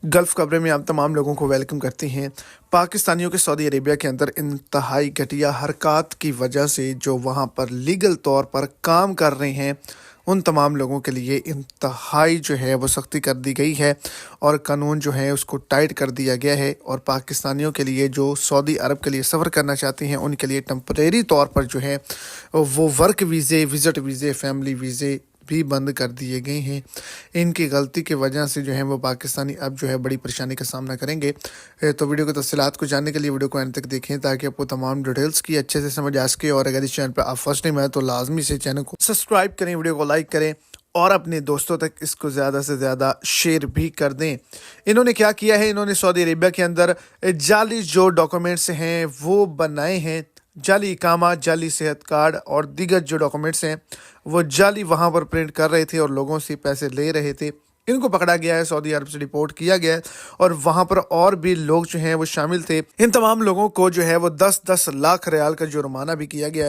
Gulf खबरें में आप तमाम लोगों को वेलकम करते हैं। पाकिस्तानियों के सऊदी अरेबिया के अंदर इंतहाई घटिया हरकत की वजह से जो वहाँ पर लीगल तौर पर काम कर रहे हैं उन तमाम लोगों के लिए इंतहाई जो है वो सख्ती कर दी गई है और कानून जो है उसको टाइट कर दिया गया है। और पाकिस्तानियों के लिए जो सऊदी अरब के लिए सफ़र करना चाहते हैं उनके लिए टेम्परेरी तौर पर जो है वो वर्क वीज़े, विज़िट वीज़े, फैमिली वीज़े भी बंद कर दिए गए हैं। इनकी गलती की वजह से जो है वो पाकिस्तानी अब जो है बड़ी परेशानी का सामना करेंगे। तो वीडियो की तफसीलात को जानने के लिए वीडियो को एंड तक देखें ताकि आपको तमाम डिटेल्स की अच्छे से समझ आ सके। और अगर इस चैनल पर आप फर्स्ट टाइम आए तो लाजमी से चैनल को सब्सक्राइब करें, वीडियो को लाइक करें और अपने दोस्तों तक इसको ज़्यादा से ज़्यादा शेयर भी कर दें। इन्होंने क्या किया है, इन्होंने सऊदी अरेबिया के अंदर जाली जो डॉक्यूमेंट्स हैं वो बनाए हैं, जाली इकामा, जाली सेहत कार्ड और दीगर जो डॉक्यूमेंट्स हैं वो जाली वहाँ पर प्रिंट कर रहे थे और लोगों से पैसे ले रहे थे। इनको पकड़ा गया है, सऊदी अरब से रिपोर्ट किया गया है और वहाँ पर और भी लोग जो हैं वो शामिल थे। इन तमाम लोगों को जो है वो 10-10 लाख रियाल का जुर्माना भी किया गया है।